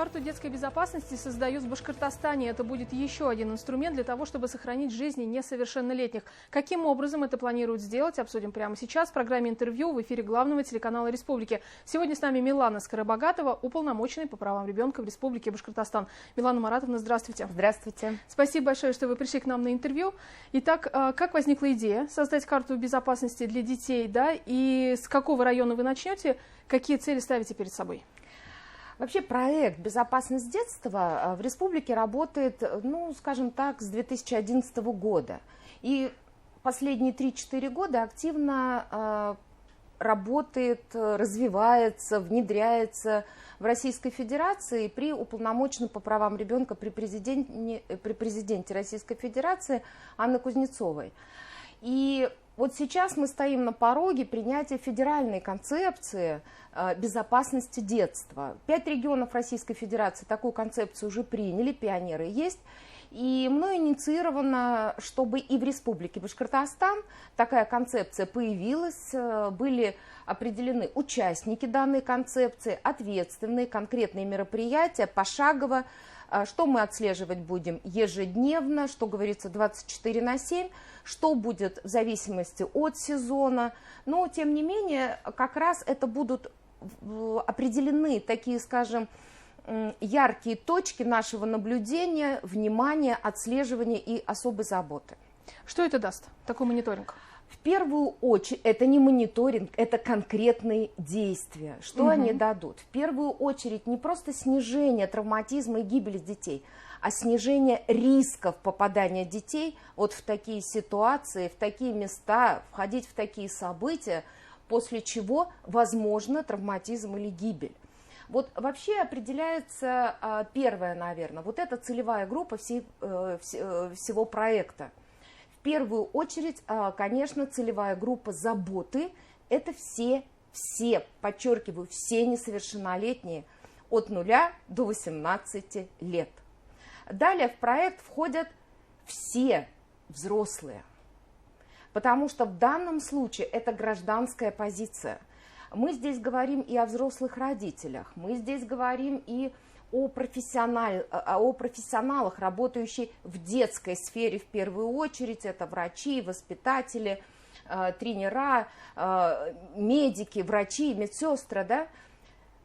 Карту детской безопасности создают в Башкортостане. Это будет еще один инструмент для того, чтобы сохранить жизни несовершеннолетних. Каким образом это планируют сделать, обсудим прямо сейчас в программе «Интервью» в эфире главного телеканала Республики. Сегодня с нами Милана Скоробогатова, уполномоченный по правам ребенка в Республике Башкортостан. Милана Маратовна, здравствуйте. Здравствуйте. Спасибо большое, что вы пришли к нам на интервью. Итак, как возникла идея создать карту безопасности для детей, да, и с какого района вы начнете, какие цели ставите перед собой? Вообще проект «Безопасность детства» в республике работает, скажем так, с 2011 года. И последние 3-4 года активно работает, развивается, внедряется в Российской Федерации при уполномоченном по правам ребенка при президенте Российской Федерации Анны Кузнецовой. И вот сейчас мы стоим на пороге принятия федеральной концепции безопасности детства. 5 регионов Российской Федерации такую концепцию уже приняли, пионеры есть. И мной инициировано, чтобы и в Республике Башкортостан такая концепция появилась, были определены участники данной концепции, ответственные, конкретные мероприятия, пошагово, что мы отслеживать будем ежедневно, что говорится 24/7, что будет в зависимости от сезона. Но, тем не менее, как раз это будут определены такие, скажем, яркие точки нашего наблюдения, внимания, отслеживания и особой заботы. Что это даст, такой мониторинг? В первую очередь, это не мониторинг, это конкретные действия. Что они дадут? В первую очередь не просто снижение травматизма и гибели детей, а снижение рисков попадания детей вот в такие ситуации, в такие места, входить в такие события, после чего возможно травматизм или гибель. Вот вообще определяется первое, наверное, вот эта целевая группа всего проекта. В первую очередь, конечно, целевая группа заботы – это все, подчеркиваю, все несовершеннолетние от 0 до 18 лет. Далее в проект входят все взрослые, потому что в данном случае это гражданская позиция. Мы здесь говорим и о взрослых родителях, мы здесь говорим и о профессионалах, работающих в детской сфере в первую очередь. Это врачи, воспитатели, тренера, медики, врачи, медсестры. Да?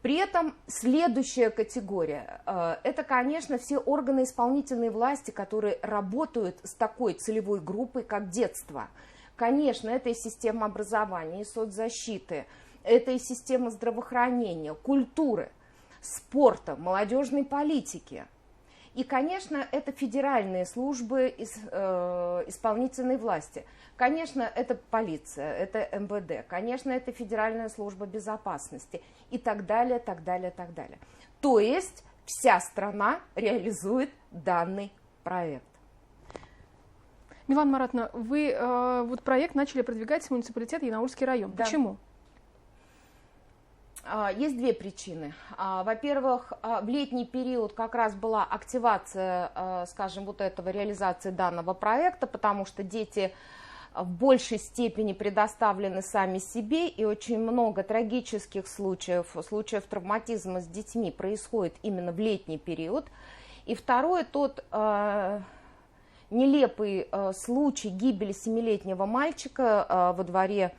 При этом следующая категория – это, конечно, все органы исполнительной власти, которые работают с такой целевой группой, как детство. Конечно, это и система образования, и соцзащиты, это и система здравоохранения, культуры, спорта, молодежной политики. И, конечно, это федеральные службы исполнительной власти. Конечно, это полиция, это МВД, конечно, это Федеральная служба безопасности и так далее, так далее, так далее. То есть вся страна реализует данный проект. Милана Маратовна, вы вот проект начали продвигать с муниципалитета Янаульский район. Да. Почему? Есть две причины. Во-первых, в летний период как раз была активация, скажем, вот этого реализации данного проекта, потому что дети в большей степени предоставлены сами себе, и очень много трагических случаев травматизма с детьми происходит именно в летний период. И второе, тот нелепый случай гибели 7-летнего мальчика во дворе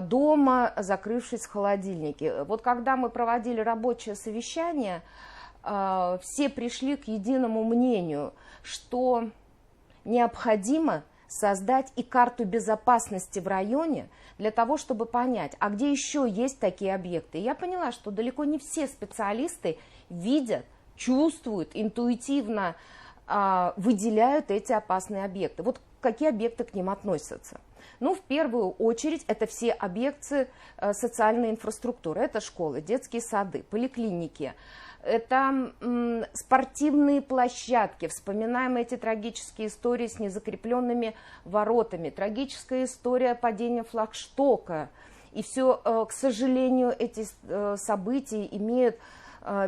дома, закрывшись в холодильнике. Вот когда мы проводили рабочее совещание, все пришли к единому мнению, что необходимо создать и карту безопасности в районе для того, чтобы понять, а где еще есть такие объекты. И я поняла, что далеко не все специалисты видят, чувствуют, интуитивно выделяют эти опасные объекты. Вот какие объекты к ним относятся? Ну, в первую очередь, это все объекты социальной инфраструктуры. Это школы, детские сады, поликлиники, это спортивные площадки. Вспоминаем эти трагические истории с незакрепленными воротами, трагическая история падения флагштока. И все, к сожалению, эти события имеют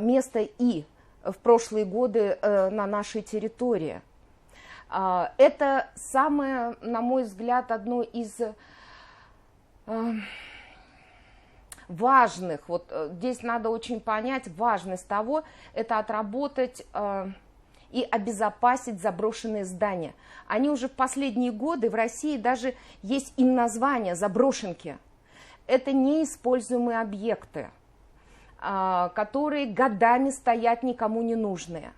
место и в прошлые годы на нашей территории. Это самое, на мой взгляд, одно из важных, вот здесь надо очень понять важность того, это отработать и обезопасить заброшенные здания. Они уже в последние годы в России даже есть им название заброшенки. Это неиспользуемые объекты, которые годами стоят никому не нужные.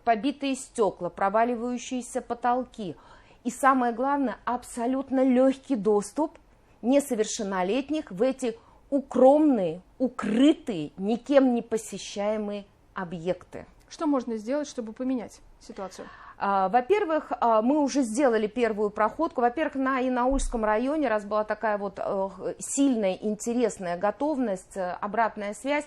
Побитые стекла, проваливающиеся потолки. И самое главное, абсолютно легкий доступ несовершеннолетних в эти укромные, укрытые, никем не посещаемые объекты. Что можно сделать, чтобы поменять ситуацию? Во-первых, мы уже сделали первую проходку. Во-первых, на Янаульском районе, раз была такая вот сильная, интересная готовность, обратная связь,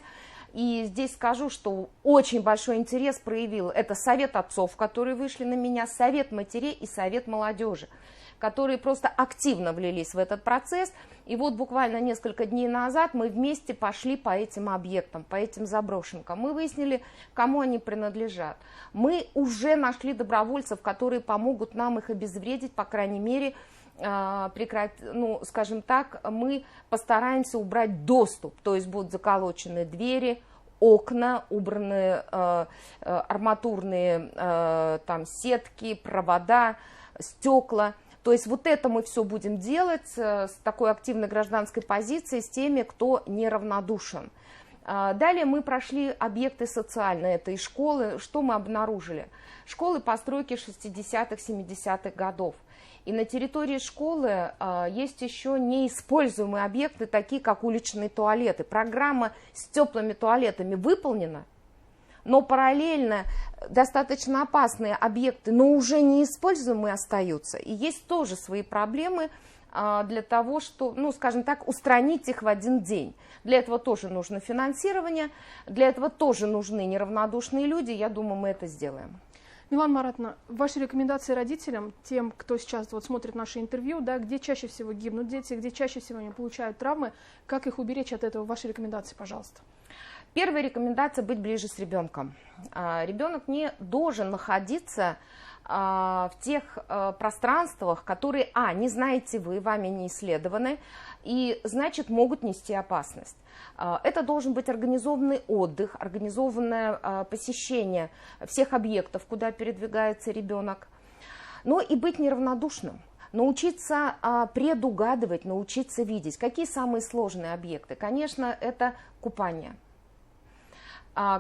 и здесь скажу, что очень большой интерес проявил это Совет отцов, которые вышли на меня, Совет матерей и Совет молодежи, которые просто активно влились в этот процесс. И вот буквально несколько дней назад мы вместе пошли по этим объектам, по этим заброшенкам. Мы выяснили, кому они принадлежат. Мы уже нашли добровольцев, которые помогут нам их обезвредить, по крайней мере, скажем так, мы постараемся убрать доступ, то есть будут заколочены двери, окна, убраны арматурные там сетки, провода, стекла. То есть вот это мы все будем делать с такой активной гражданской позицией, с теми, кто неравнодушен. Далее мы прошли объекты социальные, это и школы. Что мы обнаружили? Школы постройки 60-х, 70-х годов. И на территории школы есть еще неиспользуемые объекты, такие как уличные туалеты. Программа с теплыми туалетами выполнена, но параллельно достаточно опасные объекты, но уже неиспользуемые остаются. И есть тоже свои проблемы для того, чтобы, скажем так, устранить их в один день. Для этого тоже нужно финансирование, для этого тоже нужны неравнодушные люди. Я думаю, мы это сделаем. Милана Маратовна, ваши рекомендации родителям, тем, кто сейчас вот смотрит наше интервью, да, где чаще всего гибнут дети, где чаще всего они получают травмы, как их уберечь от этого? Ваши рекомендации, пожалуйста. Первая рекомендация – быть ближе с ребенком. Ребенок не должен находиться в тех пространствах, которые, не знаете вы, вами не исследованы, и, значит, могут нести опасность. Это должен быть организованный отдых, организованное посещение всех объектов, куда передвигается ребенок. Но и быть неравнодушным. Научиться предугадывать, научиться видеть. Какие самые сложные объекты? Конечно, это купание.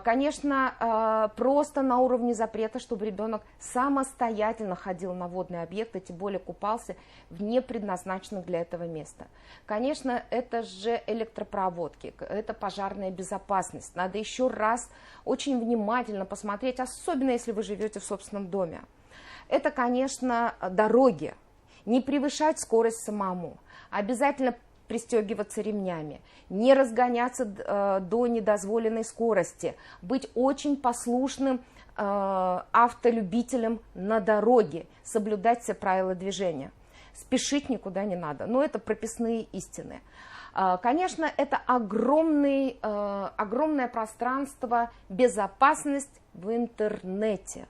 Конечно, просто на уровне запрета, чтобы ребенок самостоятельно ходил на водные объекты, тем более купался в непредназначенных для этого места. Конечно, это же электропроводки, это пожарная безопасность. Надо еще раз очень внимательно посмотреть, особенно если вы живете в собственном доме. Это, конечно, дороги. Не превышать скорость самому. Обязательно пристегиваться ремнями, не разгоняться до недозволенной скорости, быть очень послушным автолюбителем на дороге, соблюдать все правила движения. Спешить никуда не надо, но это прописные истины. Конечно, это огромное пространство, безопасность в интернете.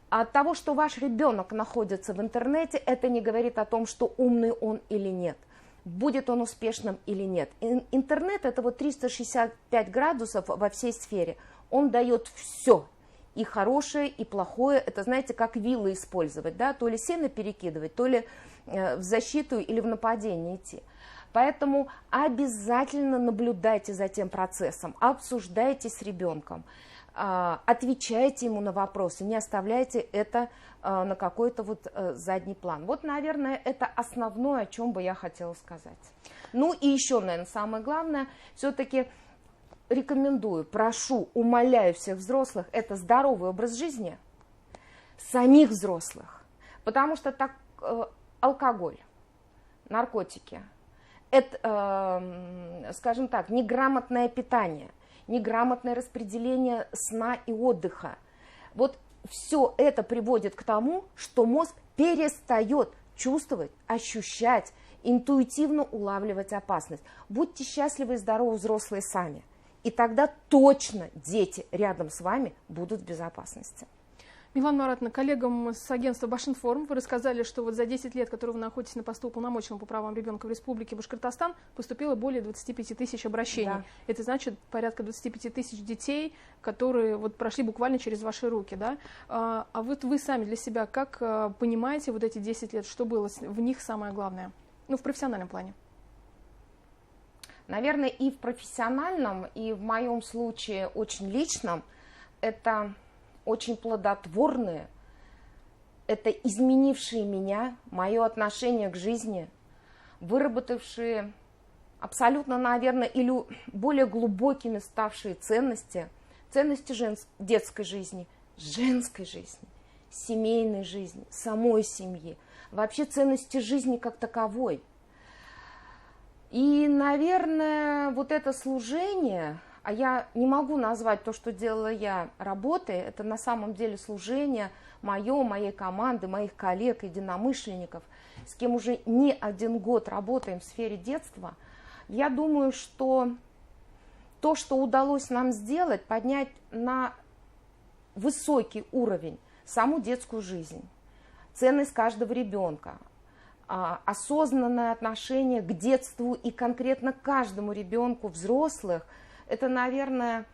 От того, что ваш ребенок находится в интернете, это не говорит о том, что умный он или нет. Будет он успешным или нет. Интернет – это вот 365 градусов во всей сфере. Он дает все, и хорошее, и плохое. Это, знаете, как вилы использовать, да? То ли сено перекидывать, то ли в защиту или в нападение идти. Поэтому обязательно наблюдайте за тем процессом, обсуждайте с ребенком, отвечайте ему на вопросы, не оставляйте это на какой-то вот задний план. Вот, наверное, это основное, о чем бы я хотела сказать. Ну и еще, наверное, самое главное, все-таки рекомендую, прошу, умоляю всех взрослых, это здоровый образ жизни самих взрослых. Потому что алкоголь, наркотики, это, скажем так, неграмотное питание, неграмотное распределение сна и отдыха. Вот все это приводит к тому, что мозг перестает чувствовать, ощущать, интуитивно улавливать опасность. Будьте счастливы и здоровы, взрослые сами. И тогда точно дети рядом с вами будут в безопасности. Милана Маратовна, коллегам с агентства Башинформ вы рассказали, что вот за 10 лет, которые вы находитесь на посту уполномоченного по правам ребенка в Республике Башкортостан, поступило более 25 тысяч обращений. Да. Это значит порядка 25 тысяч детей, которые вот прошли буквально через ваши руки. Да? А вот вы сами для себя как понимаете вот эти 10 лет, что было в них самое главное? Ну, в профессиональном плане. Наверное, и в профессиональном, и в моем случае очень личном, это очень плодотворные, это изменившие меня, мое отношение к жизни, выработавшие абсолютно, наверное, или более глубокими ставшие ценности, ценности детской жизни, женской жизни, семейной жизни, самой семьи, вообще ценности жизни как таковой. И, наверное, вот это служение, а я не могу назвать то, что делала я, работой, это на самом деле служение мое, моей команды, моих коллег, единомышленников, с кем уже не один год работаем в сфере детства. Я думаю, что то, что удалось нам сделать, поднять на высокий уровень саму детскую жизнь, ценность каждого ребенка, осознанное отношение к детству и конкретно каждому ребенку, взрослых, это, наверное,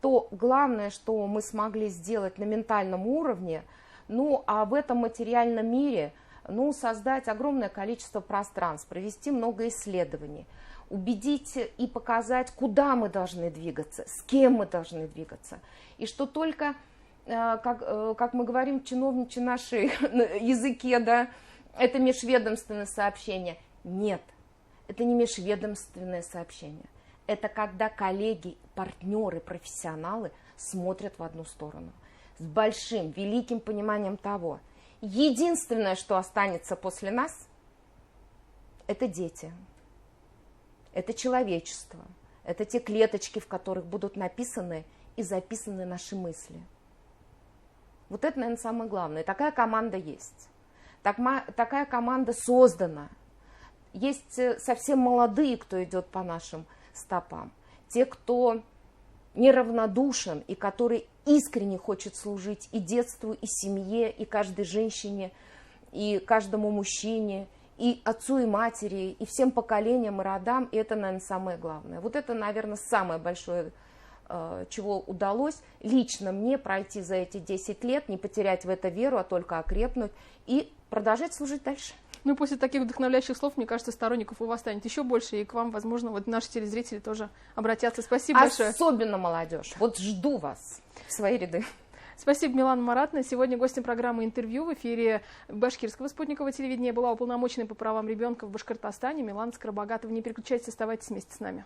то главное, что мы смогли сделать на ментальном уровне. Ну, а в этом материальном мире, ну, создать огромное количество пространств, провести много исследований, убедить и показать, куда мы должны двигаться, с кем мы должны двигаться. И что только, как мы говорим в чиновничьем нашем языке, да, это межведомственное сообщение. Нет, это не межведомственное сообщение. Это когда коллеги, партнеры, профессионалы смотрят в одну сторону. С большим, великим пониманием того. Единственное, что останется после нас, это дети. Это человечество. Это те клеточки, в которых будут написаны и записаны наши мысли. Вот это, наверное, самое главное. Такая команда есть. Такая команда создана. Есть совсем молодые, кто идет по нашим стопам. Те, кто неравнодушен и который искренне хочет служить и детству, и семье, и каждой женщине, и каждому мужчине, и отцу, и матери, и всем поколениям, и родам. И это, наверное, самое главное. Вот это, наверное, самое большое, чего удалось лично мне пройти за эти 10 лет, не потерять в это веру, а только окрепнуть и продолжать служить дальше. Ну и после таких вдохновляющих слов, мне кажется, сторонников у вас станет еще больше, и к вам, возможно, вот наши телезрители тоже обратятся. Спасибо большое. Особенно молодежь. Вот жду вас в свои ряды. Спасибо, Милана Маратовна. Сегодня гостем программы «Интервью» в эфире Башкирского спутникового телевидения была уполномоченная по правам ребенка в Башкортостане Милана Скоробогатова. Не переключайтесь, оставайтесь вместе с нами.